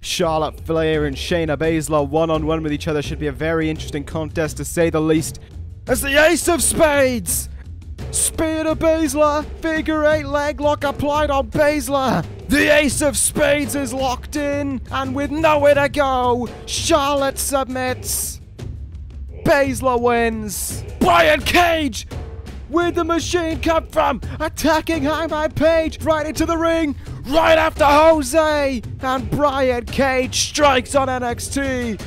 Charlotte Flair and Shayna Baszler one-on-one with each other. Should be a very interesting contest, to say the least. As the Ace of Spades! Spear to Baszler, figure 8 leg lock applied on Baszler. The Ace of Spades is locked in, and with nowhere to go, Charlotte submits. Baszler wins. Brian Cage! Where'd the machine come from? Attacking Hangman Page right into the ring, right after Jose, and Brian Cage strikes on NXT.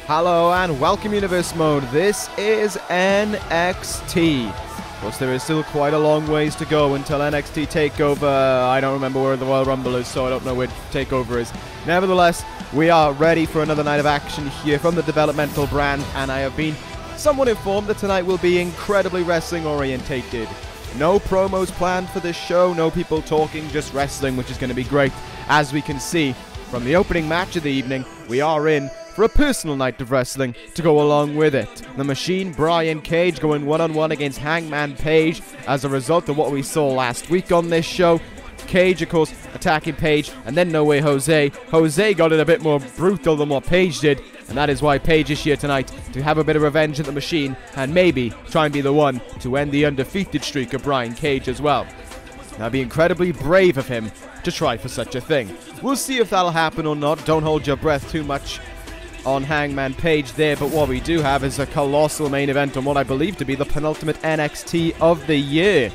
Hello and welcome Universe Mode. This is NXT. Of course, there is still quite a long ways to go until NXT TakeOver. I don't remember where the Royal Rumble is, so I don't know where TakeOver is. Nevertheless, we are ready for another night of action here from the developmental brand, and I have been somewhat informed that tonight will be incredibly wrestling orientated. No promos planned for this show, no people talking, just wrestling, which is going to be great. As we can see from the opening match of the evening, we are in for a personal night of wrestling to go along with it. The Machine, Brian Cage, going one-on-one against Hangman Page as a result of what we saw last week on this show. Cage, of course, attacking Page, and then No Way Jose. Jose got it a bit more brutal than what Page did, and that is why Page is here tonight, to have a bit of revenge at the Machine, and maybe try and be the one to end the undefeated streak of Brian Cage as well. That'd be incredibly brave of him to try for such a thing. We'll see if that'll happen or not. Don't hold your breath too much on Hangman Page there, but what we do have is a colossal main event on what I believe to be the penultimate NXT of the year,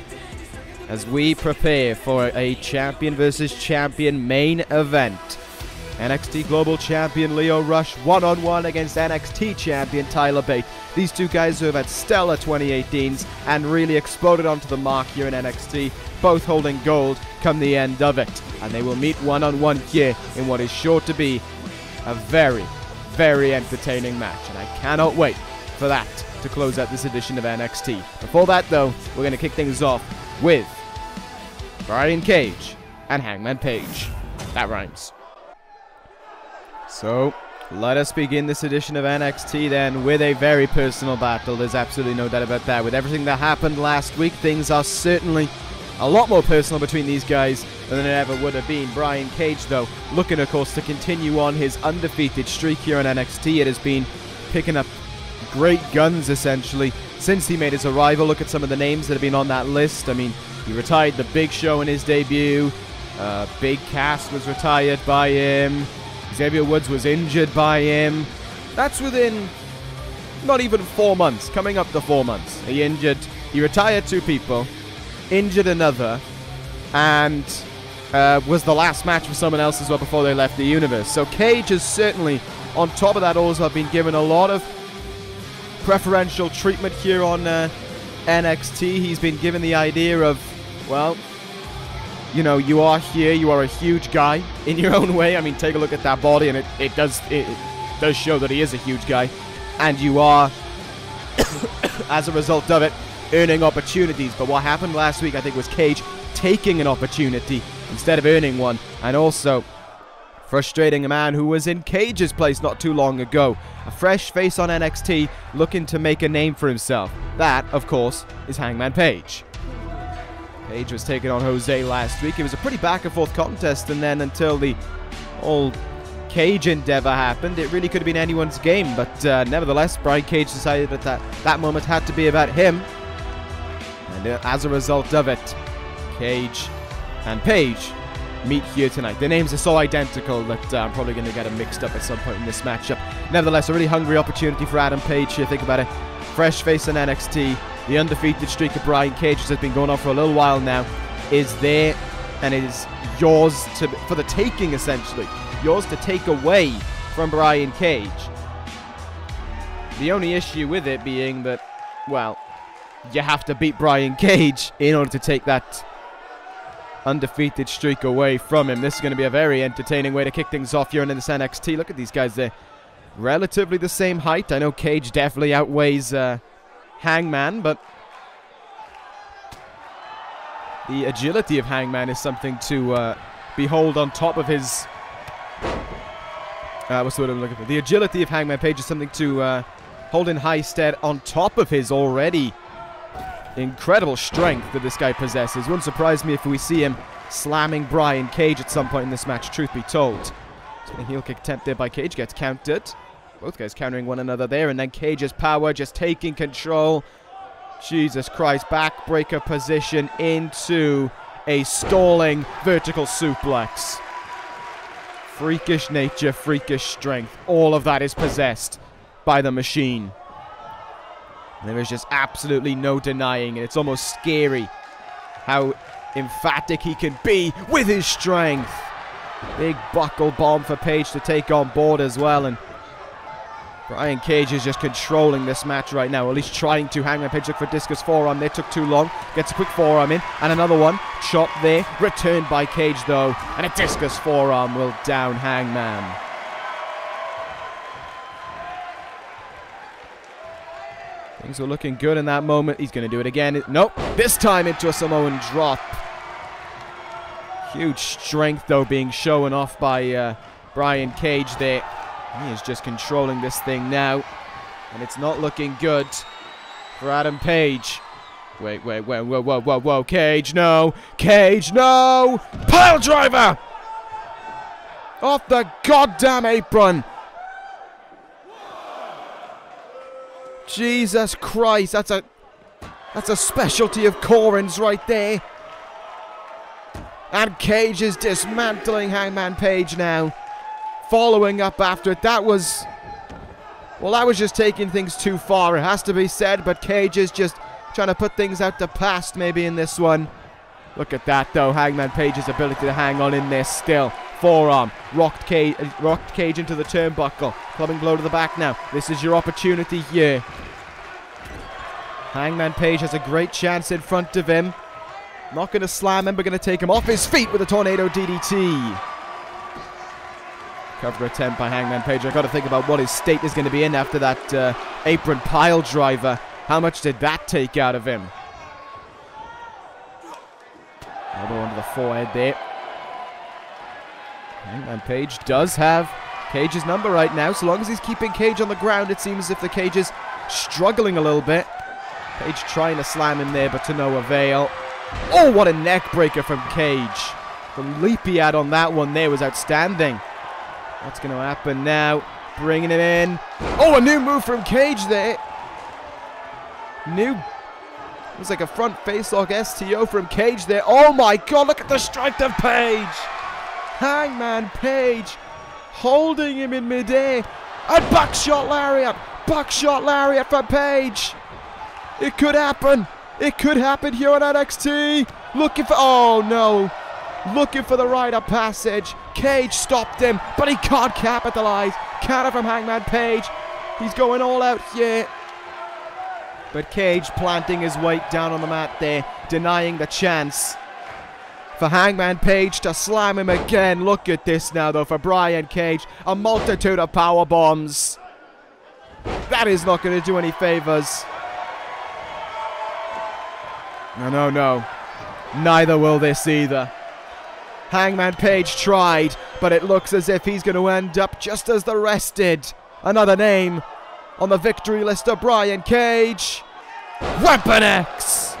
as we prepare for a champion versus champion main event. NXT Global Champion Lio Rush one-on-one against NXT Champion Tyler Bate. These two guys who have had stellar 2018s and really exploded onto the mark here in NXT, both holding gold come the end of it. And they will meet one-on-one here in what is sure to be a very, very entertaining match. And I cannot wait for that to close out this edition of NXT. Before that, though, we're going to kick things off with Brian Cage and Hangman Page. That rhymes. So, let us begin this edition of NXT then with a very personal battle. There's absolutely no doubt about that. With everything that happened last week, things are certainly a lot more personal between these guys than it ever would have been. Brian Cage, though, looking, of course, to continue on his undefeated streak here on NXT. It has been picking up great guns, essentially, since he made his arrival. Look at some of the names that have been on that list. I mean, he retired the Big Show in his debut. Big Cass was retired by him. Xavier Woods was injured by him. That's within not even 4 months, coming up to 4 months. He retired 2 people, injured another, and was the last match for someone else as well before they left the universe. So Cage is certainly, on top of that, also been given a lot of preferential treatment here on NXT. He's been given the idea of, well, you know, you are here, you are a huge guy in your own way. I mean, take a look at that body, and it does show that he is a huge guy. And you are, as a result of it, earning opportunities. But what happened last week, I think, was Cage taking an opportunity instead of earning one, and also frustrating a man who was in Cage's place not too long ago. A fresh face on NXT looking to make a name for himself. That, of course, is Hangman Page. Page was taking on Jose last week. It was a pretty back-and-forth contest, and then until the old Cage endeavor happened, it really could have been anyone's game. But nevertheless, Brian Cage decided that that moment had to be about him. And as a result of it, Cage and Page meet here tonight. Their names are so identical that I'm probably going to get them mixed up at some point in this matchup. Nevertheless, a really hungry opportunity for Adam Page here. Think about it. Fresh face in NXT. The undefeated streak of Brian Cage, which has been going on for a little while now, is there, and it is yours for the taking, essentially. Yours to take away from Brian Cage. The only issue with it being that, well, you have to beat Brian Cage in order to take that undefeated streak away from him. This is going to be a very entertaining way to kick things off here in this NXT. Look at these guys, they're relatively the same height. I know Cage definitely outweighs Hangman, but the agility of Hangman is something to behold on top of his... what's the word I'm looking for? The agility of Hangman Page is something to hold in high stead on top of his already incredible strength that this guy possesses. Wouldn't surprise me if we see him slamming Brian Cage at some point in this match, truth be told. So a heel kick attempt there by Cage gets countered. Both guys countering one another there, and then Cage's power just taking control. Jesus Christ, backbreaker position into a stalling vertical suplex. Freakish nature, freakish strength. All of that is possessed by the Machine. There is just absolutely no denying it. It's almost scary how emphatic he can be with his strength. Big buckle bomb for Page to take on board as well, and Brian Cage is just controlling this match right now, or at least trying to. Hangman Page look for discus forearm there, took too long, gets a quick forearm in, and another one, chop there, returned by Cage though, and a discus forearm will down Hangman. Things were looking good in that moment. He's going to do it again. Nope, this time into a Samoan drop. Huge strength though being shown off by Brian Cage there. He is just controlling this thing now, and it's not looking good for Adam Page. Wait, whoa, Cage, no! Cage, no! Pile driver! Off the goddamn apron! Jesus Christ, that's a specialty of Corin's right there. And Cage is dismantling Hangman Page now. Following up after it, that was just taking things too far, it has to be said, but Cage is just trying to put things out to past maybe in this one. Look at that though, Hangman Page's ability to hang on in there still. Forearm, rocked Cage into the turnbuckle, clubbing blow to the back now. This is your opportunity here. Hangman Page has a great chance in front of him. Not going to slam him, but going to take him off his feet with a tornado DDT. Cover attempt by Hangman Page. I've got to think about what his state is going to be in after that apron pile driver. How much did that take out of him? Elbow onto the forehead there. Hangman Page does have Cage's number right now. So long as he's keeping Cage on the ground, it seems as if the Cage is struggling a little bit. Page trying to slam him there, but to no avail. Oh, what a neck breaker from Cage. The leap he had on that one there was outstanding. What's going to happen now? Bringing it in. Oh, a new move from Cage there. It was like a front facelock STO from Cage there. Oh my God, look at the strength of Page. Hangman Page holding him in midair. And buckshot lariat. Buckshot lariat for Page. It could happen. It could happen here on NXT. Looking for, oh no. Looking for the rite of passage. Cage stopped him, but he can't capitalize. Counter from Hangman Page. He's going all out here. But Cage planting his weight down on the mat there, denying the chance for Hangman Page to slam him again. Look at this now though for Brian Cage. A multitude of power bombs. That is not going to do any favors. No. Neither will this either. Hangman Page tried, but it looks as if he's going to end up just as the rest did. Another name on the victory list of Brian Cage. Weapon X!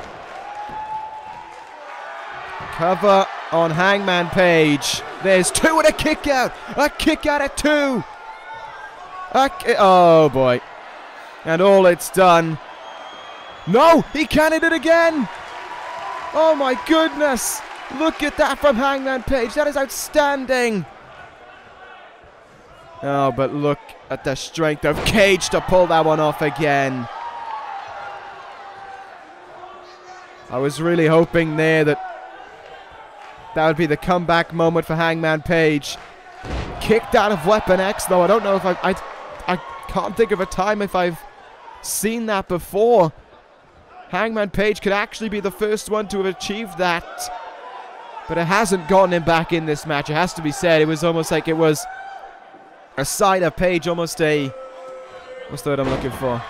Cover on Hangman Page. There's two and a kick out. A kick out at two. Oh boy. And all it's done. No, he canned it again. Oh my goodness. Look at that from Hangman Page. That is outstanding. Oh, but look at the strength of Cage to pull that one off again. I was really hoping there that would be the comeback moment for Hangman Page. Kicked out of Weapon X, though. I don't know if I can't think of a time if I've seen that before. Hangman Page could actually be the first one to have achieved that. But it hasn't gotten him back in this match. It has to be said. It was almost like it was a side of Page, almost a... what's the word I'm looking for?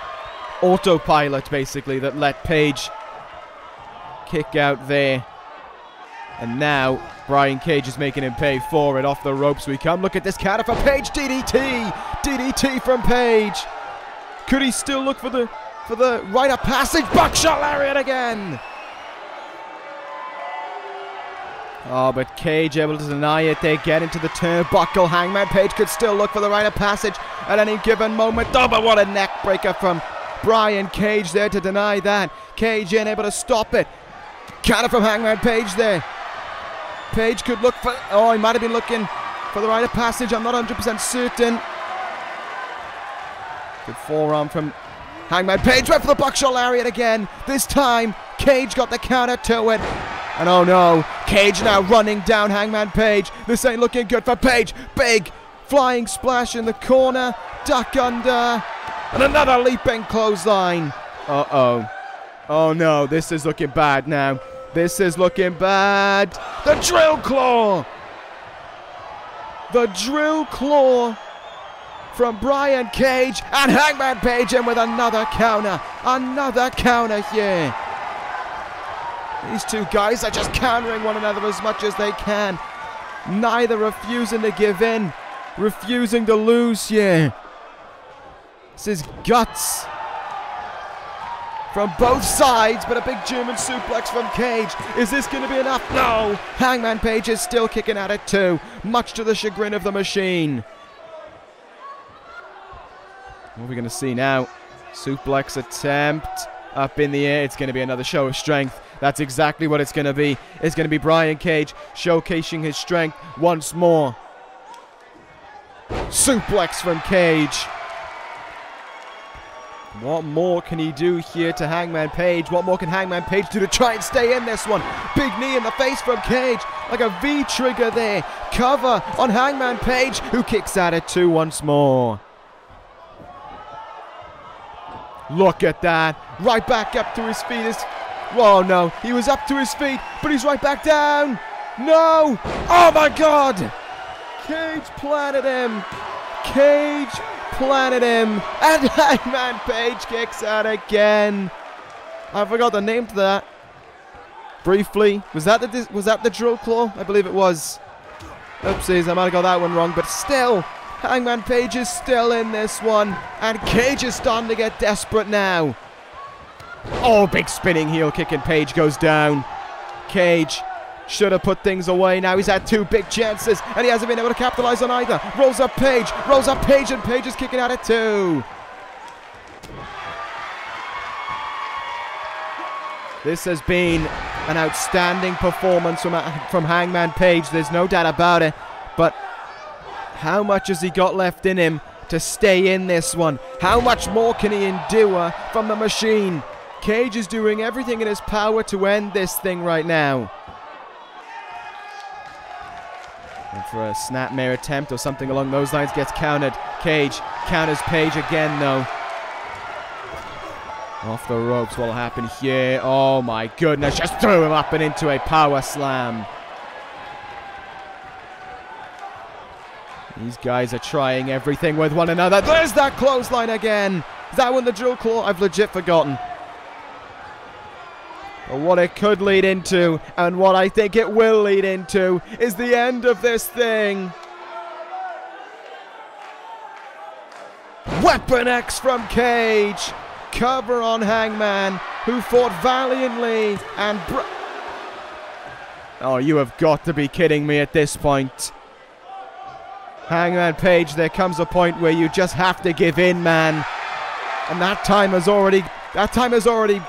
Autopilot, basically, that let Page kick out there. And now, Brian Cage is making him pay for it. Off the ropes we come. Look at this counter for Page. DDT! DDT from Page. Could he still look for the rite of passage? Buckshot lariat again! Oh, but Cage able to deny it. They get into the turnbuckle. Hangman Page could still look for the rite of passage at any given moment. Oh, but what a neck breaker from Brian Cage there to deny that. Cage unable to stop it. Counter from Hangman Page there. Page could look for... Oh, he might have been looking for the rite of passage. I'm not 100% certain. Good forearm from Hangman Page. Went for the buckshot lariat again. This time, Cage got the counter to it. And oh no, Cage now running down Hangman Page. This ain't looking good for Page. Big flying splash in the corner. Duck under. And another leaping clothesline. Uh-oh. Oh no, this is looking bad now. This is looking bad. The drill claw. The drill claw from Brian Cage. And Hangman Page in with another counter. Another counter here. These two guys are just countering one another as much as they can. Neither refusing to give in. Refusing to lose here. This is guts from both sides, but a big German suplex from Cage. Is this going to be enough? No! Hangman Page is still kicking at it too, much to the chagrin of the machine. What are we going to see now? Suplex attempt up in the air. It's going to be another show of strength. That's exactly what it's going to be. It's going to be Brian Cage showcasing his strength once more. Suplex from Cage. What more can he do here to Hangman Page? What more can Hangman Page do to try and stay in this one? Big knee in the face from Cage. Like a V-trigger there. Cover on Hangman Page, who kicks at it too once more. Look at that. Right back up to his feet. Whoa, no. He was up to his feet, but he's right back down. No. Oh, my God. Cage planted him. Cage planted him. And Hangman Page kicks out again. I forgot the name to that. Briefly. Was that the drill claw? I believe it was. Oopsies, I might have got that one wrong, but still. Hangman Page is still in this one. And Cage is starting to get desperate now. Oh, big spinning heel kick and Page goes down. Cage should have put things away. Now he's had two big chances and he hasn't been able to capitalize on either. Rolls up Page, and Page is kicking at it too. This has been an outstanding performance from Hangman Page. There's no doubt about it. But how much has he got left in him to stay in this one? How much more can he endure from the machine? Cage is doing everything in his power to end this thing right now. And for a snapmare attempt or something along those lines, gets countered. Cage counters Page again though. Off the ropes, what'll happen here? Oh my goodness, just threw him up and into a power slam. These guys are trying everything with one another. There's that clothesline again. Is that one the drill claw? I've legit forgotten. But what it could lead into, and what I think it will lead into, is the end of this thing. Weapon X from Cage. Cover on Hangman, who fought valiantly and... Oh, you have got to be kidding me at this point. Hangman Page, there comes a point where you just have to give in, man. And that time has already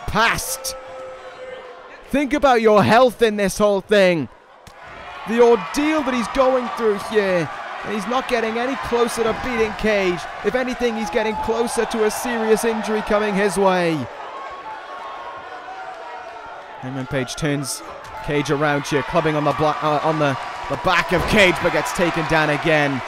passed. Think about your health in this whole thing. The ordeal that he's going through here. And he's not getting any closer to beating Cage. If anything, he's getting closer to a serious injury coming his way. Hangman Page turns Cage around here, clubbing on the back of Cage, but gets taken down again.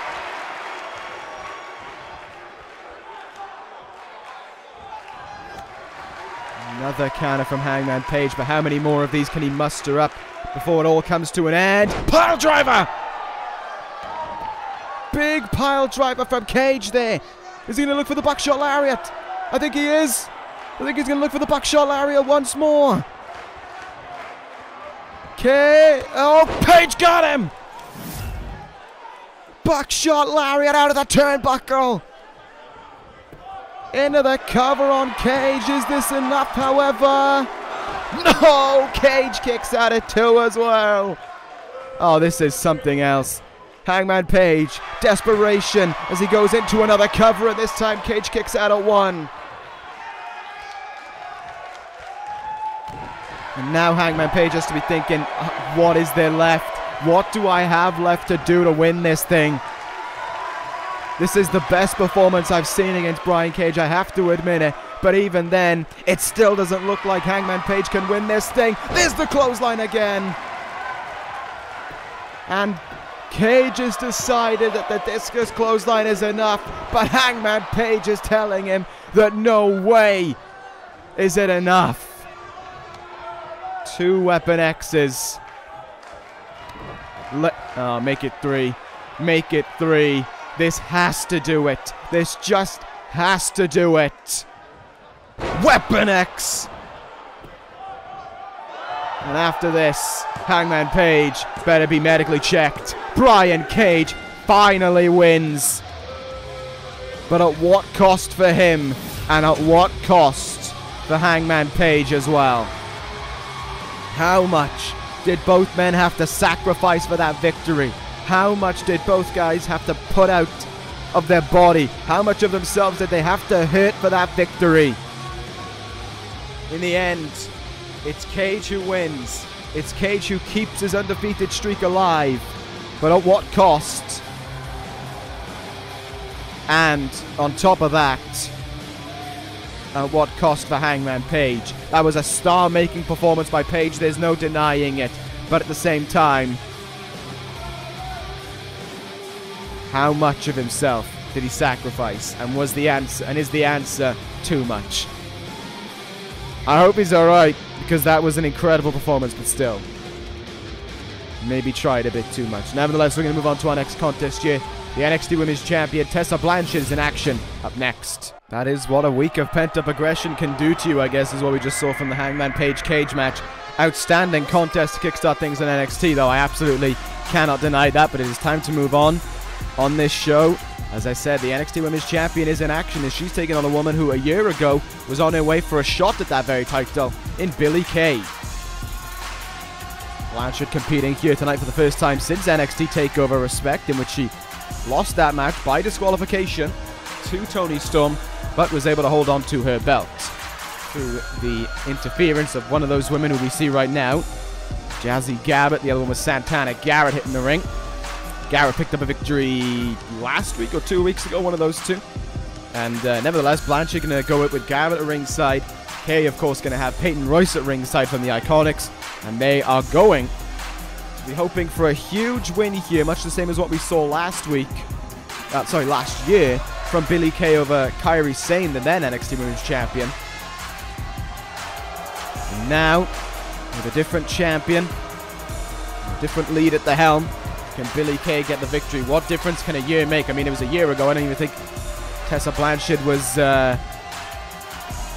Another counter from Hangman Page, but how many more of these can he muster up before it all comes to an end? Pile driver! Big pile driver from Cage there. Is he going to look for the buckshot lariat? I think he is. I think he's going to look for the buckshot lariat once more. Okay. Oh, Page got him. Buckshot lariat out of the turnbuckle. Into the cover on Cage. Is this enough, however? No! Cage kicks at it too as well. Oh, this is something else. Hangman Page, desperation as he goes into another cover, and this time Cage kicks out at 1. And now Hangman Page has to be thinking, what is there left? What do I have left to do to win this thing? This is the best performance I've seen against Brian Cage, I have to admit it. But even then, it still doesn't look like Hangman Page can win this thing. There's the clothesline again. And Cage has decided that the discus clothesline is enough, but Hangman Page is telling him that no way is it enough. 2 weapon X's. Make it 3. Make it 3. This has to do it. This just has to do it. Weapon X. And after this, Hangman Page better be medically checked. Brian Cage finally wins. But at what cost for him? And at what cost for Hangman Page as well? How much did both men have to sacrifice for that victory? How much did both guys have to put out of their body? How much of themselves did they have to hurt for that victory? In the end, it's Cage who wins. It's Cage who keeps his undefeated streak alive. But at what cost? And on top of that, at what cost for Hangman Page? That was a star-making performance by Page, there's no denying it. But at the same time, how much of himself did he sacrifice? And was the answer, and is the answer too much? I hope he's alright, because that was an incredible performance, but still, maybe tried a bit too much. Nevertheless, we're going to move on to our next contest here. The NXT Women's Champion, Tessa Blanchard, is in action up next. That is what a week of pent-up aggression can do to you, I guess, is what we just saw from the Hangman Page cage match. Outstanding contest to kickstart things in NXT, though. I absolutely cannot deny that, but it is time to move on this show. As I said, the NXT Women's Champion is in action as she's taking on a woman who a year ago was on her way for a shot at that very title in Billie Kay. Blanchard competing here tonight for the first time since NXT TakeOver Respect, in which she lost that match by disqualification to Toni Storm, but was able to hold on to her belt through the interference of one of those women who we see right now, Jazzy Gabert. The other one was Santana Garrett hitting the ring. Garrett picked up a victory last week or 2 weeks ago, one of those two. And nevertheless, Blanchard going to go with Garrett at ringside. Kay, of course, going to have Peyton Royce at ringside from the Iconics. And they are going to be hoping for a huge win here, much the same as what we saw last year, from Billie Kay over Kairi Sane, the then NXT Women's Champion. And now, with a different champion, a different lead at the helm, can Billie Kay get the victory? What difference can a year make? I mean, it was a year ago. I don't even think Tessa Blanchard was... I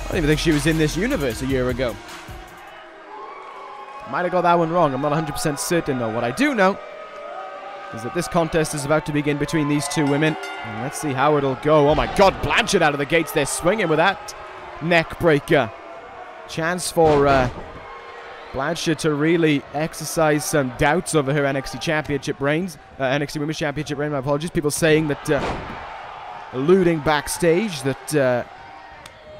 don't even think she was in this universe a year ago. Might have got that one wrong. I'm not 100% certain, though. What I do know is that this contest is about to begin between these two women. And let's see how it'll go. Oh, my God. Blanchard out of the gates. They're swinging with that neck breaker. Chance for... Blanchard to really exercise some doubts over her NXT Championship reigns. NXT Women's Championship reign, my apologies. People saying that, alluding backstage, that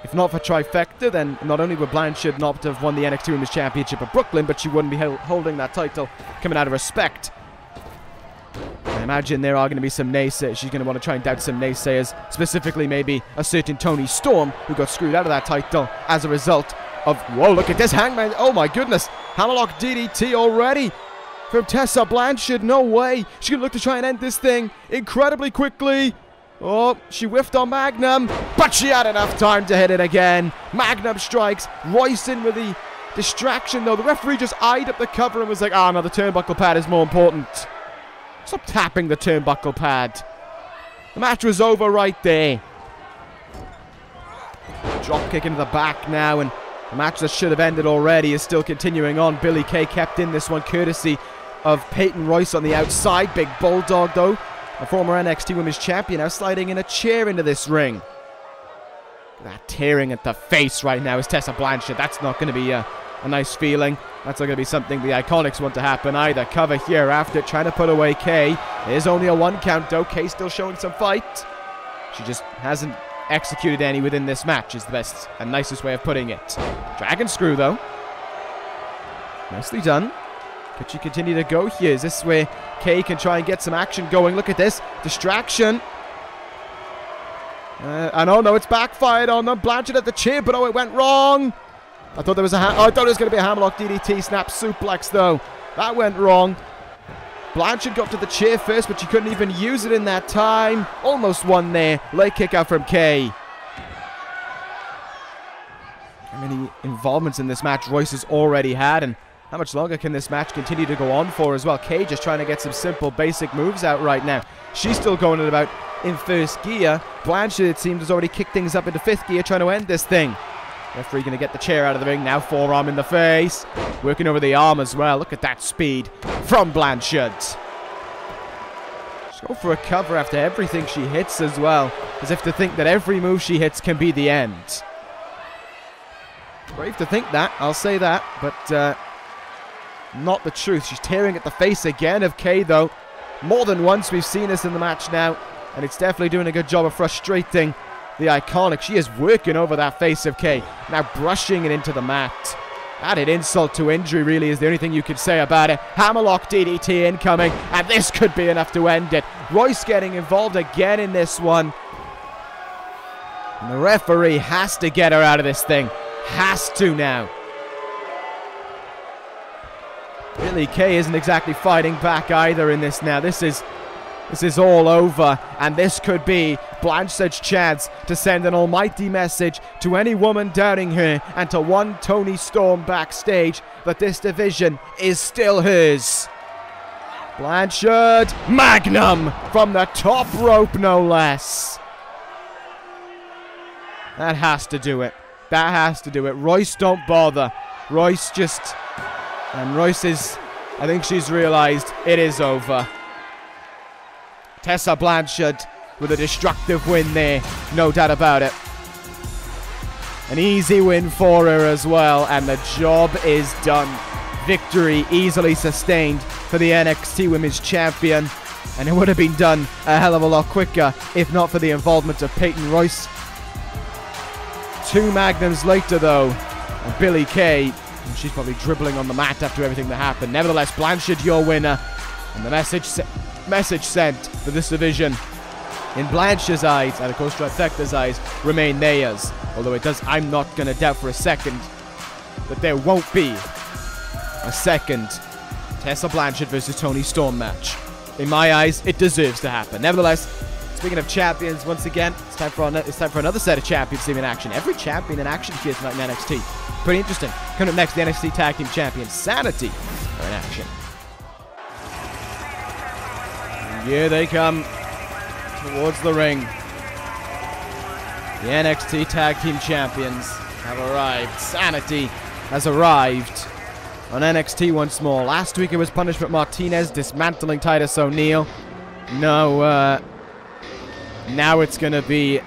if not for Trifecta, then not only would Blanchard not have won the NXT Women's Championship at Brooklyn, but she wouldn't be holding that title coming out of Respect. I imagine there are going to be some naysayers. She's going to want to try and doubt some naysayers, specifically maybe a certain Toni Storm, who got screwed out of that title as a result of... Whoa, look at this Hangman. Oh my goodness. Hammerlock DDT already from Tessa Blanchard. No way. She's going to look to try and end this thing incredibly quickly. Oh, she whiffed on Magnum, but she had enough time to hit it again. Magnum strikes. Royce in with the distraction, though. The referee just eyed up the cover and was like, oh, no, the turnbuckle pad is more important. Stop tapping the turnbuckle pad. The match was over right there. Drop kick into the back now, and the match that should have ended already is still continuing on. Billie Kay kept in this one courtesy of Peyton Royce on the outside. Big Bulldog, though, a former NXT Women's Champion, now sliding in a chair into this ring. That tearing at the face right now is Tessa Blanchard. That's not going to be a nice feeling. That's not going to be something the Iconics want to happen either. Cover here after trying to put away Kay. It is only a 1 count though. Kay still showing some fight. She just hasn't executed any within this match is the best and nicest way of putting it. Dragon screw though. Nicely done. Could she continue to go here? Is this where Kay can try and get some action going? Look at this. Distraction. And oh no, it's backfired on them. Blanchard at the chair, but oh, it went wrong. I thought there was I thought it was going to be a hammerlock DDT snap suplex though. That went wrong. Blanchard got to the chair first, but she couldn't even use it in that time. Almost won there. Late kick out from Kay. How many involvements in this match Royce has already had, and how much longer can this match continue to go on for as well? Kay just trying to get some simple basic moves out right now. She's still going at about in first gear. Blanchard, it seems, has already kicked things up into 5th gear, trying to end this thing. Referee going to get the chair out of the ring. Now forearm in the face. Working over the arm as well. Look at that speed from Blanchard. She's going for a cover after everything she hits as well. As if to think that every move she hits can be the end. Brave to think that, I'll say that. But not the truth. She's tearing at the face again of Kay though. More than once we've seen this in the match now. And it's definitely doing a good job of frustrating the Iconic. She is working over that face of Kay. Now brushing it into the mat. Added insult to injury really is the only thing you could say about it. Hammerlock DDT incoming. And this could be enough to end it. Royce getting involved again in this one. And the referee has to get her out of this thing. Has to now. Really, Kay isn't exactly fighting back either in this now. This is all over, and this could be Blanchard's chance to send an almighty message to any woman doubting her and to one Toni Storm backstage that this division is still hers. Blanchard, Magnum from the top rope, no less. That has to do it. That has to do it. Royce, don't bother. Royce just... And Royce is... I think she's realized it is over. Tessa Blanchard with a destructive win there, no doubt about it. An easy win for her as well, and the job is done. Victory easily sustained for the NXT Women's Champion, and it would have been done a hell of a lot quicker if not for the involvement of Peyton Royce. 2 magnums later though, and Billie Kay, and she's probably dribbling on the mat after everything that happened. Nevertheless, Blanchard, your winner, and the message sent for this division in Blanchard's eyes and of course Trifecta's eyes remain theirs. Although it does, I'm not going to doubt for a second that there won't be a second Tessa Blanchard versus Toni Storm match. In my eyes, it deserves to happen. Nevertheless, speaking of champions, once again, it's time for another set of champions team in action. Every champion in action here tonight in NXT. Pretty interesting. Coming up next, the NXT Tag Team Champions, SAnitY, are in action. Here they come towards the ring. The NXT Tag Team Champions have arrived. SAnitY has arrived on NXT once more. Last week it was Punishment Martinez dismantling Titus O'Neil. No, now it's going to be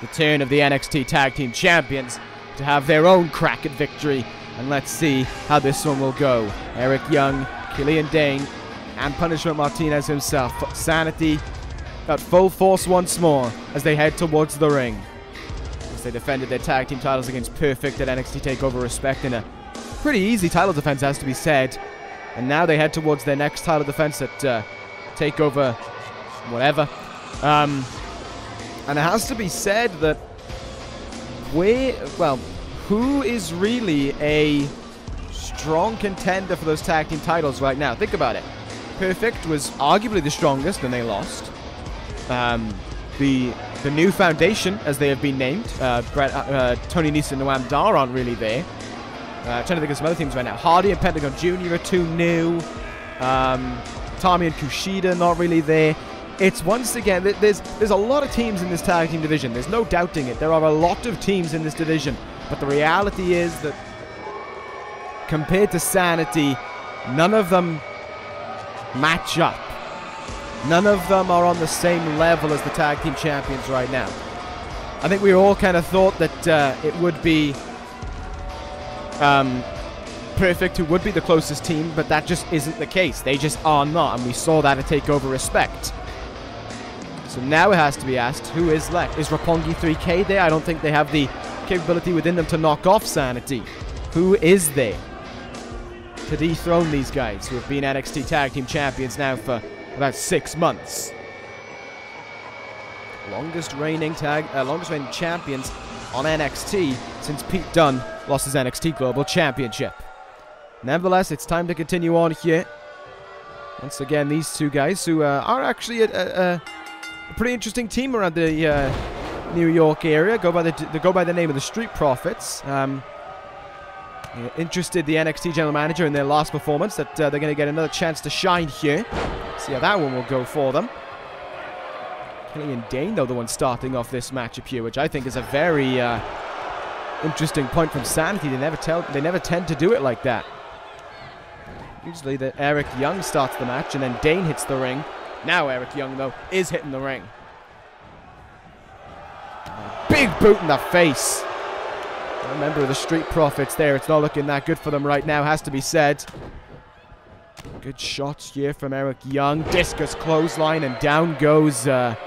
the turn of the NXT Tag Team Champions to have their own crack at victory. And let's see how this one will go. Eric Young, Killian Dane, and Punishment Martinez himself. SAnitY at full force once more as they head towards the ring. As they defended their tag team titles against Perfect at NXT TakeOver Respect in a pretty easy title defense, has to be said. And now they head towards their next title defense at TakeOver whatever. And it has to be said that who is really a strong contender for those tag team titles right now? Think about it. Perfect was arguably the strongest, and they lost. The new foundation, as they have been named, Tony Nese and Noam Dar aren't really there. Trying to think of some other teams right now. Hardy and Pentagon Jr. are 2 new. Tommy and Kushida not really there. It's once again, there's a lot of teams in this tag team division. There's no doubting it. There are a lot of teams in this division. But the reality is that compared to SAnitY, none of them match up. None of them are on the same level as the tag team champions right now. I think we all kind of thought that it would be perfect, who would be the closest team, but that just isn't the case. They just are not, and we saw that at TakeOver Respect. So now it has to be asked, who is left? Is Roppongi 3K there? I don't think they have the capability within them to knock off SAnitY. Who is there to dethrone these guys who have been NXT Tag Team Champions now for about 6 months? Longest reigning champions on NXT since Pete Dunne lost his NXT Global Championship. Nevertheless, it's time to continue on here. Once again, these two guys who are actually a pretty interesting team around the New York area. They go by the name of the Street Profits. Interested the NXT General Manager in their last performance that they're going to get another chance to shine here. See how that one will go for them. Killian Dane, though, the one starting off this matchup here, which I think is a very interesting point from SAnitY. They never tend to do it like that. Usually Eric Young starts the match and then Dane hits the ring. Now Eric Young, though, is hitting the ring. Big boot in the face. A member of the Street Profits there. It's not looking that good for them right now, has to be said. Good shots here from Eric Young. Discus clothesline, and down goes that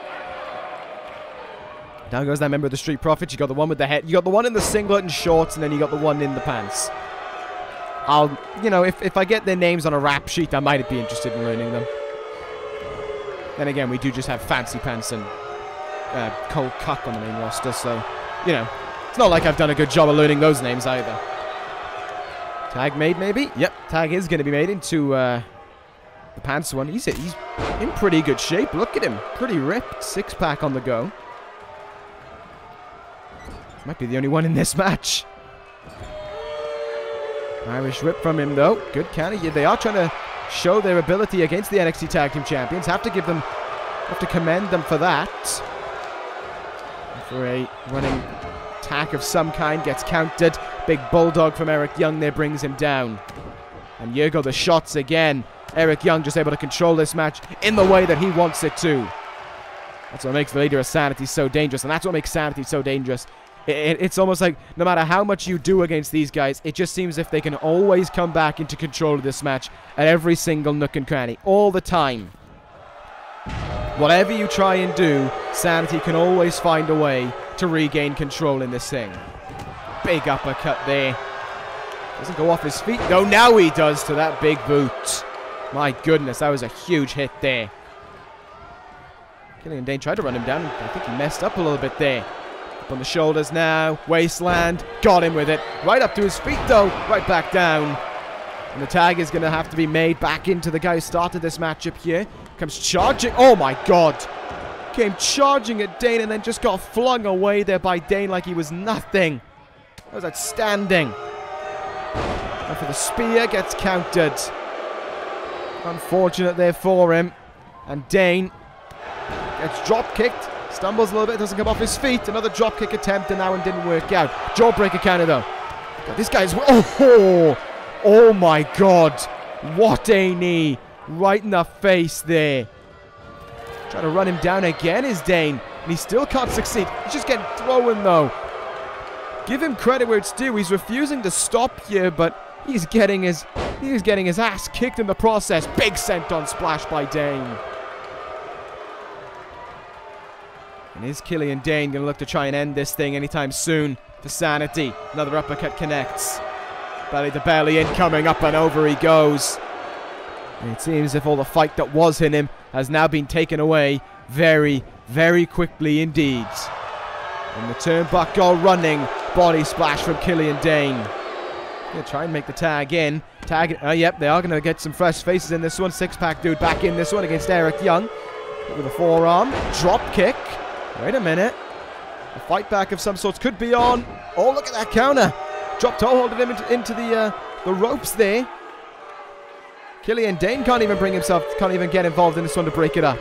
member of the Street Profits. You got the one with the head. You got the one in the singlet and shorts, and then you got the one in the pants. If I get their names on a rap sheet, I might be interested in learning them. Then again, we do just have Fancy Pants and Cole Cuck on the main roster, so, it's not like I've done a good job of learning those names either. Tag made, maybe? Yep, tag is going to be made into the pants one. He's in pretty good shape. Look at him. Pretty ripped. 6-pack on the go. Might be the only one in this match. Irish whip from him, though. Good counter. Yeah, they are trying to show their ability against the NXT Tag Team Champions. Have to commend them for that. For a running attack of some kind, gets countered. Big bulldog from Eric Young there brings him down. And here go the shots again. Eric Young just able to control this match in the way that he wants it to. That's what makes the leader of SAnitY so dangerous, and that's what makes SAnitY so dangerous. It's almost like no matter how much you do against these guys, it just seems if they can always come back into control of this match at every single nook and cranny, all the time. Whatever you try and do, SAnitY can always find a way to regain control in this thing. Big uppercut there. Doesn't go off his feet. No, now he does to that big boot. My goodness, that was a huge hit there. Killian Dane tried to run him down. I think he messed up a little bit there. Up on the shoulders now. Wasteland. Got him with it. Right up to his feet, though. Right back down. And the tag is going to have to be made back into the guy who started this matchup here. Comes charging. Oh, my God. Came charging at Dane and then just got flung away there by Dane like he was nothing. That was outstanding. And for the spear, gets countered. Unfortunate there for him. And Dane gets drop-kicked. Stumbles a little bit, doesn't come off his feet. Another drop-kick attempt, and that one didn't work out. Jawbreaker counter, though. God, this guy's... Oh, my God. What a knee. Right in the face there. Trying to run him down again is Dane. And he still can't succeed. He's just getting thrown, though. Give him credit where it's due. He's refusing to stop here, but he's getting his ass kicked in the process. Big senton splash by Dane. And is Killian Dane going to look to try and end this thing anytime soon for SAnitY? Another uppercut connects. Belly to belly incoming, up and over he goes. And it seems as if all the fight that was in him has now been taken away very, very quickly indeed. And the turnbuckle running body splash from Killian Dane. Gonna try and make the tag in. Yep, they are going to get some fresh faces in this one. 6-pack dude back in this one against Eric Young. With a forearm. Drop kick. Wait a minute. A fight back of some sorts could be on. Oh, look at that counter. Drop toe holding him into the ropes there. Killian Dane can't even get involved in this one to break it up.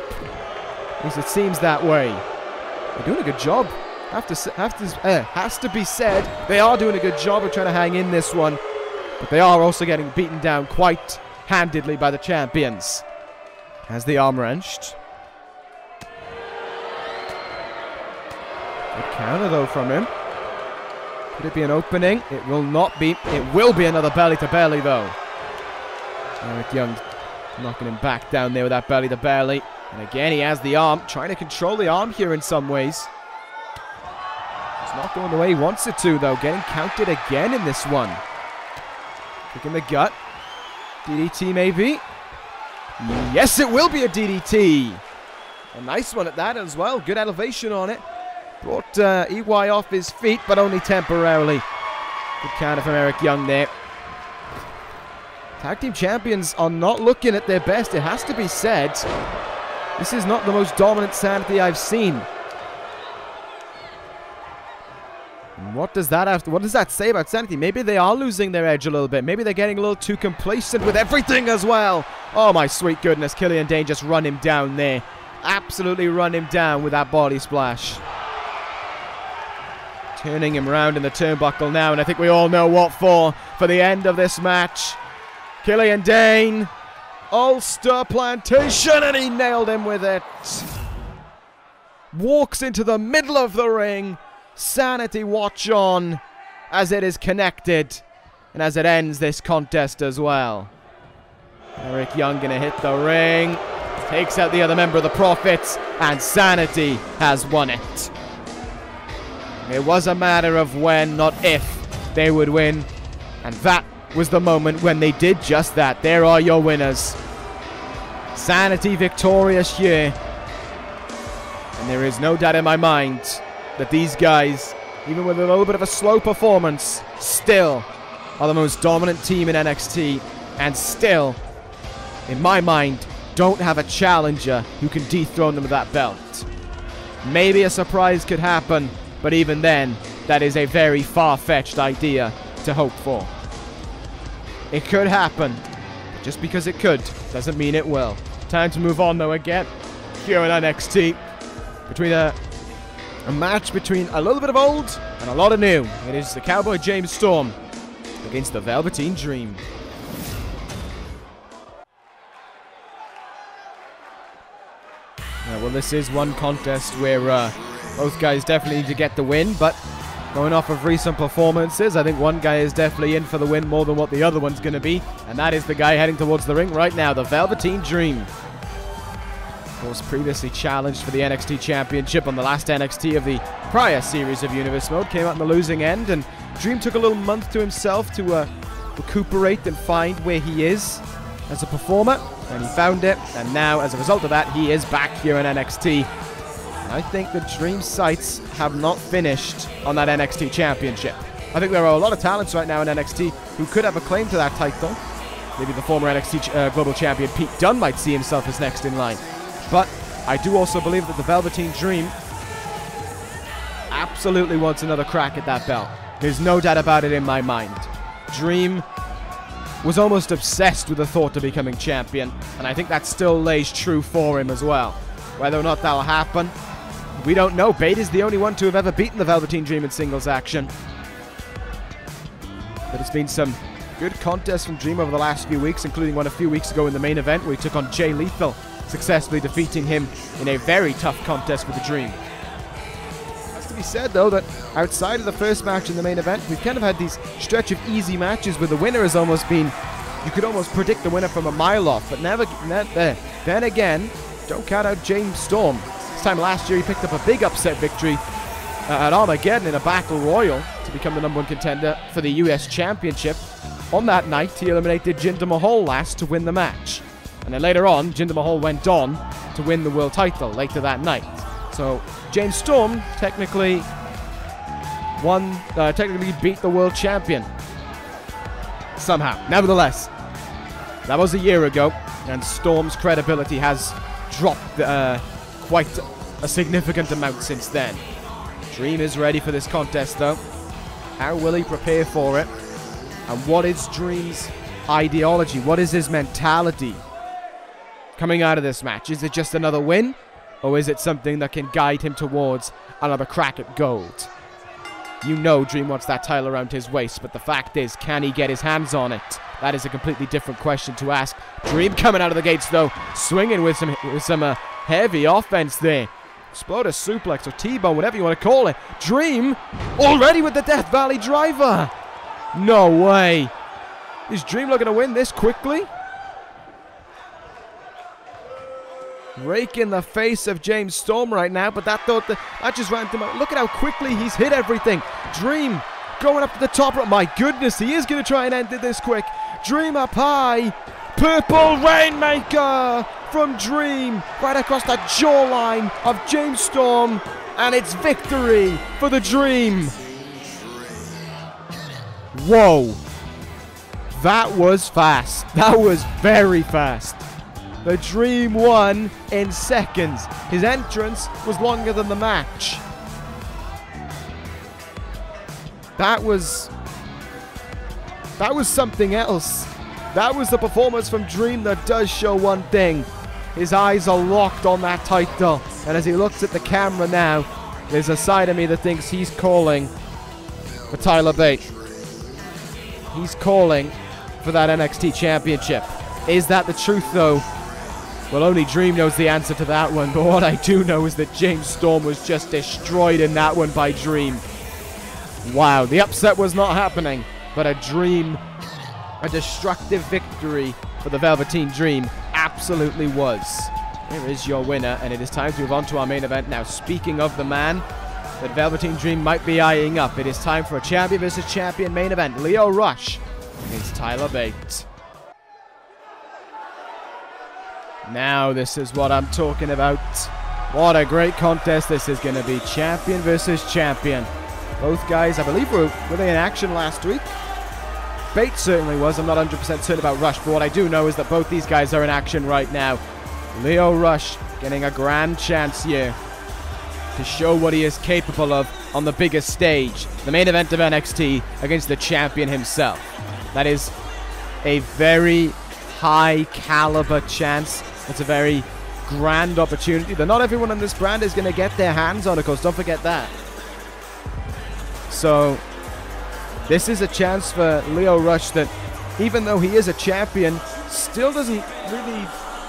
At least it seems that way. They're doing a good job. Has to be said, they are doing a good job of trying to hang in this one. But they are also getting beaten down quite handedly by the champions. Has the arm wrenched. Good counter, though, from him. Could it be an opening? It will not be. It will be another belly-to-belly, though. Eric Young knocking him back down there with that belly-to-belly. And again, he has the arm, trying to control the arm here in some ways. It's not going the way he wants it to, though. Getting counted again in this one. Kick in the gut. DDT, maybe? Yes, it will be a DDT. A nice one at that as well. Good elevation on it. Brought EY off his feet, but only temporarily. Good counter from Eric Young there. Tag team champions are not looking at their best, it has to be said. This is not the most dominant SAnitY I've seen. What does that say about SAnitY? Maybe they are losing their edge a little bit. Maybe they're getting a little too complacent with everything as well. Oh my sweet goodness, Killian Dane just run him down there. Absolutely run him down with that body splash. Turning him round in the turnbuckle now, and I think we all know what for the end of this match. Killian Dane, Ulster Plantation, and he nailed him with it. Walks into the middle of the ring. SAnitY watch on as it is connected and as it ends this contest as well. Eric Young gonna hit the ring, takes out the other member of the Profits, and SAnitY has won it. It was a matter of when, not if, they would win, and that was the moment when they did just that. There are your winners. SAnitY victorious here, and there is no doubt in my mind that these guys, even with a little bit of a slow performance, still are the most dominant team in NXT, and still, in my mind, don't have a challenger who can dethrone them with that belt. Maybe a surprise could happen, but even then, that is a very far-fetched idea to hope for. It could happen, but just because it could doesn't mean it will. Time to move on though again, here in NXT, between a match between a little bit of old and a lot of new. It is the Cowboy James Storm against the Velveteen Dream. Well, this is one contest where both guys definitely need to get the win, but going off of recent performances, I think one guy is definitely in for the win more than what the other one's going to be, and that is the guy heading towards the ring right now, the Velveteen Dream. Of course, previously challenged for the NXT Championship on the last NXT of the prior series of Universe Mode, came out on the losing end, and Dream took a little month to himself to recuperate and find where he is as a performer, and he found it, and now as a result of that, he is back here in NXT. I think the Dream's sights have not finished on that NXT Championship. I think there are a lot of talents right now in NXT who could have a claim to that title. Maybe the former NXT Global Champion Pete Dunne might see himself as next in line. But I do also believe that the Velveteen Dream absolutely wants another crack at that belt. There's no doubt about it in my mind. Dream was almost obsessed with the thought of becoming champion, and I think that still lays true for him as well. Whether or not that'll happen, we don't know. Bate is the only one to have ever beaten the Velveteen Dream in singles action. But it's been some good contests from Dream over the last few weeks, including one a few weeks ago in the main event where he took on Jay Lethal, successfully defeating him in a very tough contest with the Dream. It has to be said, though, that outside of the first match in the main event, we've kind of had these stretch of easy matches where the winner has almost been, you could almost predict the winner from a mile off, but never there. Then again, don't count out James Storm. This time last year, he picked up a big upset victory at Armageddon in a Battle Royal to become the #1 contender for the US Championship. On that night, he eliminated Jinder Mahal last to win the match. And then later on, Jinder Mahal went on to win the world title later that night. So James Storm technically beat the world champion somehow. Nevertheless, that was a year ago, and Storm's credibility has dropped quite a significant amount since then. Dream is ready for this contest, though. How will he prepare for it? And what is Dream's ideology? What is his mentality coming out of this match? Is it just another win, or is it something that can guide him towards another crack at gold? You know Dream wants that title around his waist, but the fact is, can he get his hands on it? That is a completely different question to ask. Dream coming out of the gates, though, swinging with some heavy offense there. Exploder suplex or T-bone, whatever you want to call it. Dream already with the Death Valley driver. No way. Is Dream looking to win this quickly? Rake in the face of James Storm right now, but that just ran through my... Look at how quickly he's hit everything. Dream going up to the top. My goodness, he is going to try and end it this quick. Dream up high. Purple Rainmaker from Dream right across the jawline of James Storm, and it's victory for the Dream. Whoa. That was fast. That was very fast. The Dream won in seconds. His entrance was longer than the match. That was something else. That was the performance from Dream that does show one thing. His eyes are locked on that title. And as he looks at the camera now, there's a side of me that thinks he's calling for Tyler Bate. He's calling for that NXT Championship. Is that the truth, though? Well, only Dream knows the answer to that one. But what I do know is that James Storm was just destroyed in that one by Dream. Wow, the upset was not happening. But a destructive victory for the Velveteen Dream absolutely was. Here is your winner, and it is time to move on to our main event now. Speaking of the man that Velveteen Dream might be eyeing up, it is time for a champion versus champion main event. Lio Rush against Tyler Bate. Now this is what I'm talking about. What a great contest this is going to be. Champion versus champion. Both guys, I believe, were they in action last week? Bate certainly was. I'm not 100% certain about Rush, but what I do know is that both these guys are in action right now. Lio Rush getting a grand chance here to show what he is capable of on the biggest stage, the main event of NXT, against the champion himself. That is a very high caliber chance. It's a very grand opportunity that not everyone on this brand is going to get their hands on, of course. Don't forget that. So this is a chance for Lio Rush that, even though he is a champion, still doesn't really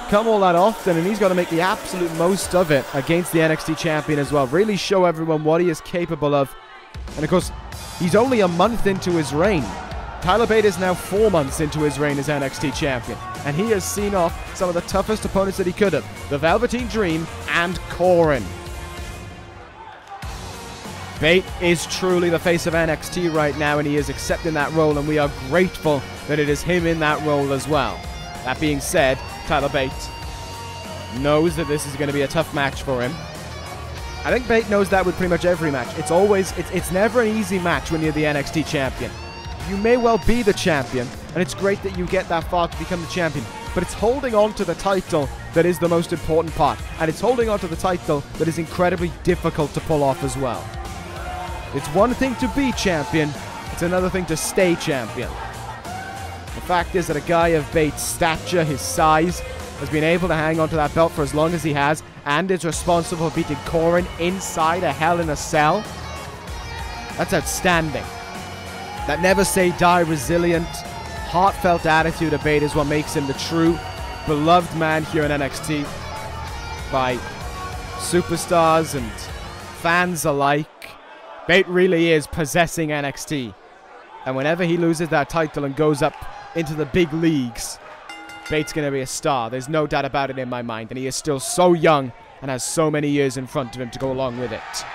come all that often, and he's got to make the absolute most of it against the NXT champion as well. Really show everyone what he is capable of. And of course, he's only a month into his reign. Tyler Bate is now 4 months into his reign as NXT champion, and he has seen off some of the toughest opponents that he could have. The Velveteen Dream and Corin. Bate is truly the face of NXT right now, and he is accepting that role, and we are grateful that it is him in that role as well. That being said, Tyler Bate knows that this is going to be a tough match for him. I think Bate knows that with pretty much every match. It's never an easy match when you're the NXT champion. You may well be the champion, and it's great that you get that far to become the champion, but it's holding on to the title that is the most important part, and it's holding on to the title that is incredibly difficult to pull off as well. It's one thing to be champion, it's another thing to stay champion. The fact is that a guy of Bate's stature, his size, has been able to hang on to that belt for as long as he has, and is responsible for beating Corin inside a Hell in a Cell. That's outstanding. That never say die, resilient, heartfelt attitude of Bate is what makes him the true beloved man here in NXT by superstars and fans alike. Bate really is possessing NXT. And whenever he loses that title and goes up into the big leagues, Bate's going to be a star. There's no doubt about it in my mind. And he is still so young and has so many years in front of him to go along with it.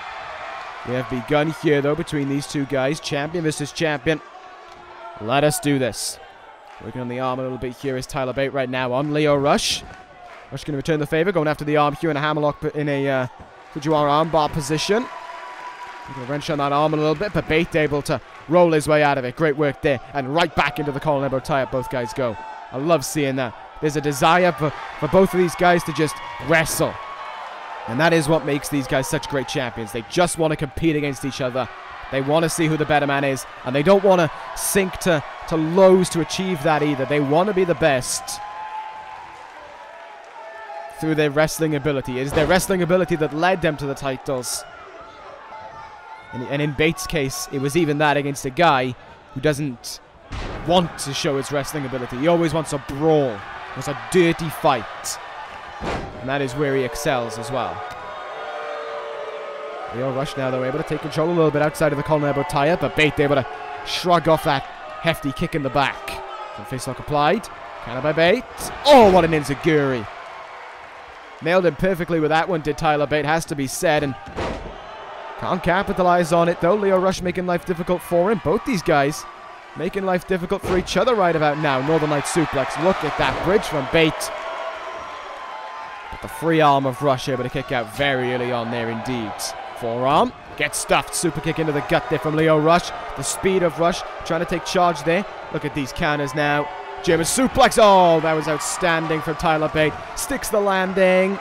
We have begun here, though, between these two guys. Champion versus champion. Let us do this. Working on the arm a little bit here is Tyler Bate right now on Lio Rush. Rush going to return the favor, going after the arm here in a hammerlock in a Fujiwara armbar position. Going to wrench on that arm a little bit, but Bate able to roll his way out of it. Great work there. And right back into the collar elbow tie-up both guys go. I love seeing that. There's a desire for both of these guys to just wrestle. And that is what makes these guys such great champions. They just want to compete against each other. They want to see who the better man is. And they don't want to sink to lows to achieve that either. They want to be the best through their wrestling ability. It is their wrestling ability that led them to the titles. And in Bate's case, it was even that against a guy who doesn't want to show his wrestling ability. He always wants a brawl. Wants a dirty fight. And that is where he excels as well. Leo Rush now, though, able to take control a little bit outside of the collar elbow tie-up, but Bate able to shrug off that hefty kick in the back. And face lock applied. Counter by Bate. Oh, what an enziguri. Nailed him perfectly with that one, did Tyler Bate, has to be said, and can't capitalize on it, though. Leo Rush making life difficult for him. Both these guys making life difficult for each other right about now. Northern Light suplex. Look at that bridge from Bate. But the free arm of Rush able to kick out very early on there indeed. Forearm. Gets stuffed. Super kick into the gut there from Leo Rush. The speed of Rush trying to take charge there. Look at these counters now. German suplex. Oh, that was outstanding from Tyler Bate. Sticks the landing.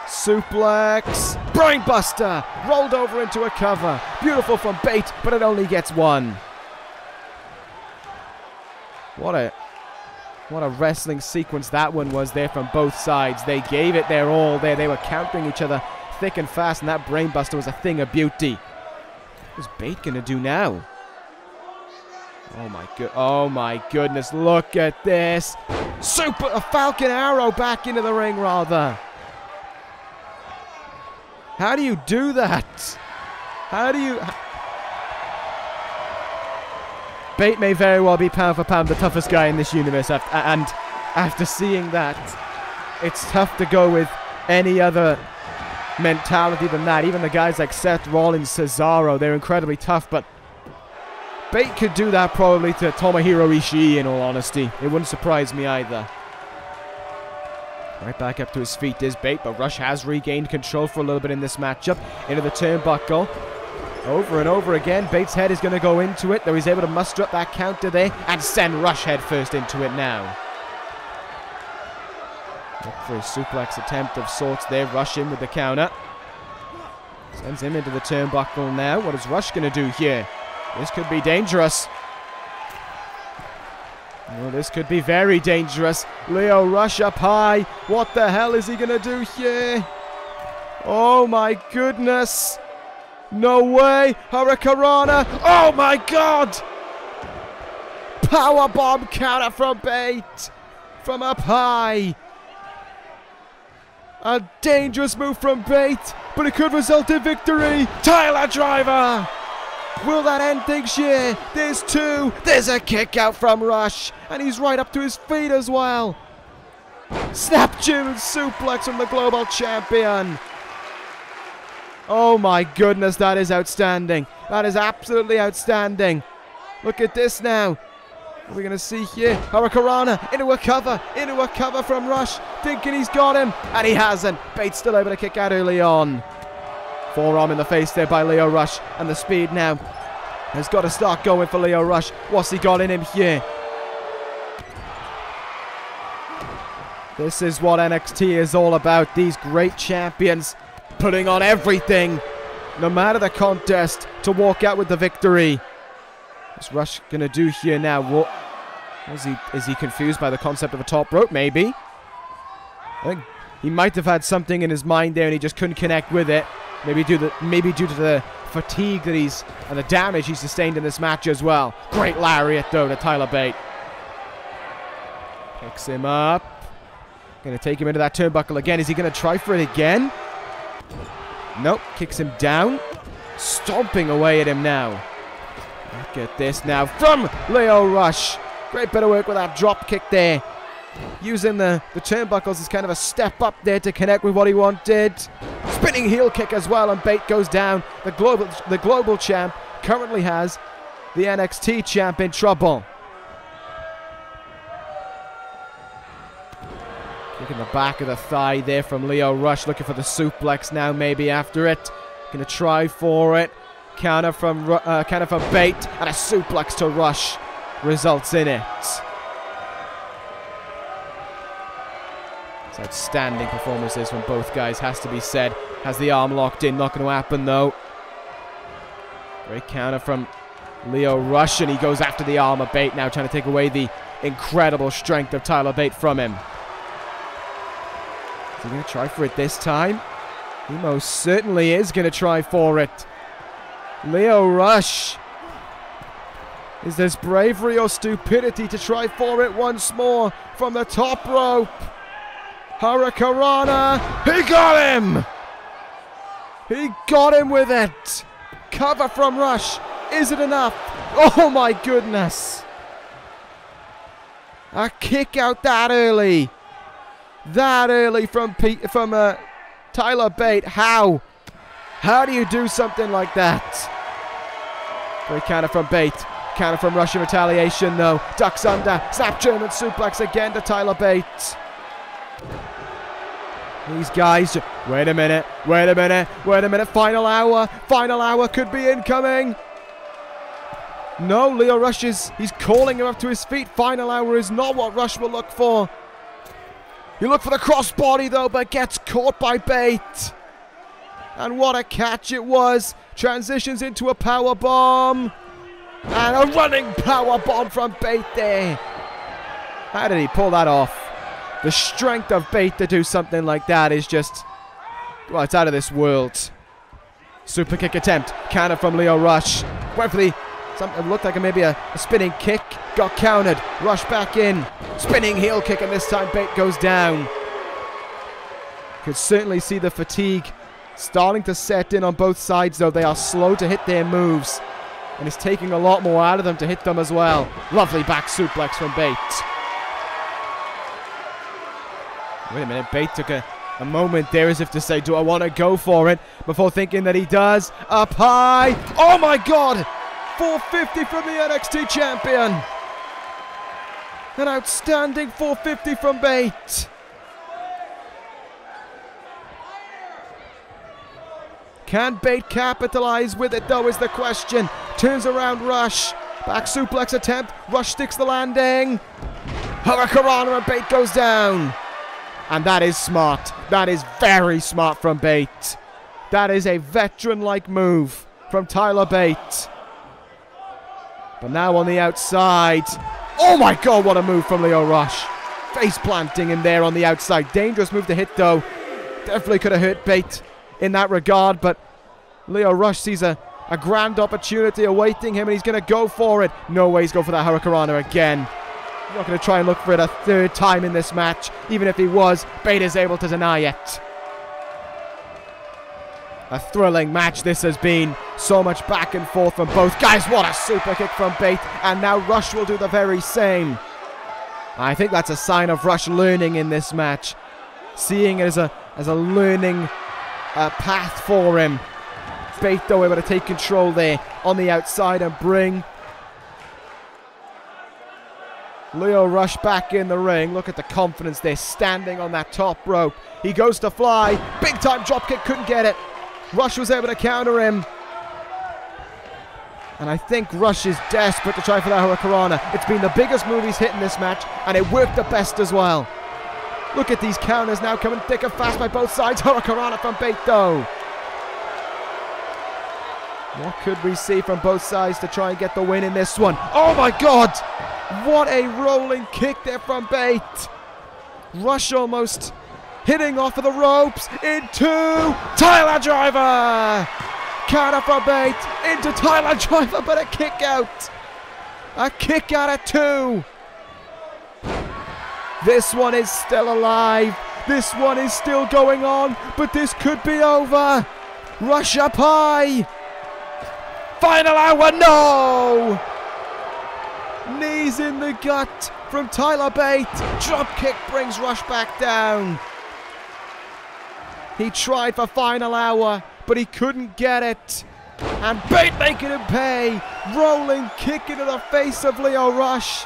Suplex. Brainbuster. Rolled over into a cover. Beautiful from Bate, but it only gets one. What a wrestling sequence that one was there from both sides. They gave it their all there. They were countering each other thick and fast, and that brainbuster was a thing of beauty. What's Bate gonna do now? Oh my goodness, look at this. A Falcon Arrow back into the ring, rather. How do you do that? How do you... Bate may very well be pound for pound the toughest guy in this universe, and after seeing that, it's tough to go with any other mentality than that. Even the guys like Seth Rollins, Cesaro, they're incredibly tough, but Bate could do that probably to Tomohiro Ishii, in all honesty. It wouldn't surprise me either. Right back up to his feet is Bate, but Rush has regained control for a little bit in this matchup. Into the turnbuckle. Over and over again, Bate's head is going to go into it, though he's able to muster up that counter there and send Rush head first into it now. Look for a suplex attempt of sorts there. Rush in with the counter. Sends him into the turnbuckle now. What is Rush going to do here? This could be dangerous. Oh, this could be very dangerous. Leo Rush up high. What the hell is he going to do here? Oh my goodness. No way! Hurricanrana! Oh my god! Powerbomb counter from Bate! From up high! A dangerous move from Bate, but it could result in victory! Tyler Driver! Will that end things here? There's two! There's a kick out from Rush! And he's right up to his feet as well! Snap German suplex from the global champion! Oh my goodness, that is outstanding. That is absolutely outstanding. Look at this now. What are we going to see here? Hurricanrana into a cover from Rush, thinking he's got him, and he hasn't. Bate's still able to kick out early on. Forearm in the face there by Leo Rush, and the speed now has got to start going for Leo Rush. What's he got in him here? This is what NXT is all about. These great champions putting on everything, no matter the contest, to walk out with the victory. What's Rush gonna do here now? What is he confused by the concept of a top rope? Maybe. I think he might have had something in his mind there, and he just couldn't connect with it. Maybe due to the fatigue that and the damage he's sustained in this match as well. Great lariat though to Tyler Bate. Picks him up. Gonna take him into that turnbuckle again. Is he gonna try for it again? Nope, kicks him down. Stomping away at him now. Look at this now from Leo Rush. Great bit of work with that drop kick there. Using the turnbuckles as kind of a step up there to connect with what he wanted. Spinning heel kick as well, and Bate goes down. The global champ currently has the NXT champ in trouble. Kick in the back of the thigh there from Leo Rush, looking for the suplex now, maybe after it. Gonna try for it. Counter from Bate, and a suplex to Rush results in it. It's outstanding performances from both guys, has to be said. Has the arm locked in, not going to happen though. Great counter from Leo Rush, and he goes after the arm of Bate now, trying to take away the incredible strength of Tyler Bate from him. Is he going to try for it this time? He most certainly is going to try for it. Leo Rush. Is this bravery or stupidity to try for it once more from the top rope? Hurricanrana. He got him! He got him with it. Cover from Rush. Is it enough? Oh my goodness. A kick out that early. That early from Tyler Bate. How? How do you do something like that? Great counter from Bate. Counter from Rush in retaliation, though. Ducks under. Snap German suplex again to Tyler Bate. These guys. Wait a minute. Wait a minute. Wait a minute. Final hour. Final hour could be incoming. No, Lio Rush he's calling him up to his feet. Final hour is not what Rush will look for. You look for the crossbody, though, but gets caught by Bate. And what a catch it was. Transitions into a power bomb. And a running power bomb from Bate there. How did he pull that off? The strength of Bate to do something like that is just, well, it's out of this world. Super kick attempt. Counter from Lio Rush. Went for something looked like maybe a spinning kick. Got countered. Rush back in. Spinning heel kick, and this time Bate goes down. Could certainly see the fatigue starting to set in on both sides, though. They are slow to hit their moves. And it's taking a lot more out of them to hit them as well. Lovely back suplex from Bate. Wait a minute. Bate took a moment there as if to say, do I want to go for it? Before thinking that he does. Up high. Oh my God. 450 from the NXT champion. An outstanding 450 from Bate. Can Bate capitalize with it, though, is the question. Turns around Rush. Back suplex attempt. Rush sticks the landing. Hurricanrana, and Bate goes down. And that is smart. That is very smart from Bate. That is a veteran-like move from Tyler Bate. But now on the outside. Oh my God, what a move from Lio Rush. Face planting him there on the outside. Dangerous move to hit, though. Definitely could have hurt Bate in that regard, but Lio Rush sees a grand opportunity awaiting him, and he's going to go for it. No way he's going for that Hurricanrana again. He's not going to try and look for it a third time in this match. Even if he was, Bate is able to deny it. A thrilling match this has been. So much back and forth from both guys. What a super kick from Bate, and now Rush will do the very same. I think that's a sign of Rush learning in this match. Seeing it as a learning path for him. Bate, though, able to take control there on the outside and bring Lio Rush back in the ring. Look at the confidence there, standing on that top rope. He goes to fly. Big time dropkick, couldn't get it. Rush was able to counter him. And I think Rush is desperate to try for that Hurricanrana. It's been the biggest move he's hit in this match, and it worked the best as well. Look at these counters now coming thick and fast by both sides. Hurricanrana from Bate, though. What could we see from both sides to try and get the win in this one? Oh my God! What a rolling kick there from Bate. Rush almost hitting off of the ropes into Tyler Driver. Counter from Bate into Tyler Driver, but a kick out. A kick out at 2. This one is still alive. This one is still going on, but this could be over. Rush up high. Final hour, no! Knees in the gut from Tyler Bate. Drop kick brings Rush back down. He tried for final hour, but he couldn't get it. And Bate making him pay. Rolling kick into the face of Lio Rush.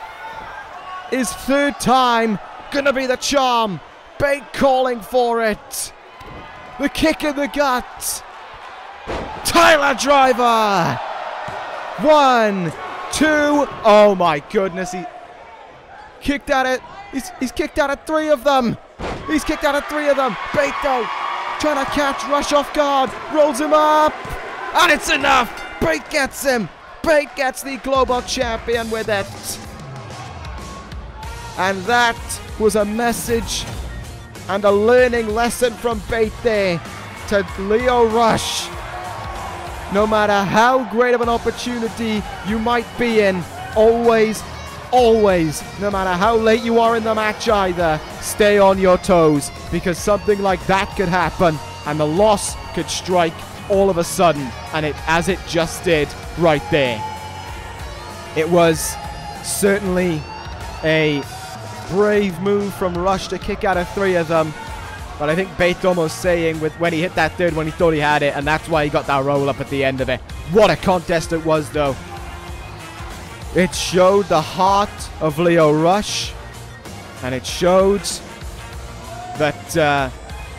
His third time gonna be the charm. Bate calling for it. The kick in the gut. Tyler Driver. 1, 2. Oh my goodness. He kicked at it. He's kicked out of 3 of them. He's kicked out of 3 of them. Bate, though, trying to catch Rush off guard. Rolls him up. And it's enough. Bate gets him. Bate gets the global champion with it. And that was a message and a learning lesson from Bate there to Lio Rush. No matter how great of an opportunity you might be in, always, no matter how late you are in the match either, stay on your toes, because something like that could happen and the loss could strike all of a sudden, and as it just did right there. It was certainly a brave move from Rush to kick out of 3 of them, but I think Bate almost saying when he hit that third one he thought he had it, and that's why he got that roll up at the end of it. What a contest it was, though. It showed the heart of Leo Rush, and it showed that,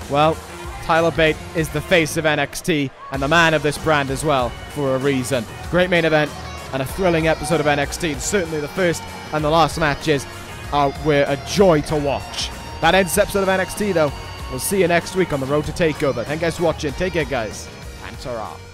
well, Tyler Bate is the face of NXT and the man of this brand as well, for a reason. Great main event and a thrilling episode of NXT. And certainly the first and the last matches were a joy to watch. That ends this episode of NXT, though. We'll see you next week on the Road to TakeOver. Thank you guys for watching. Take care, guys. And ta-ra.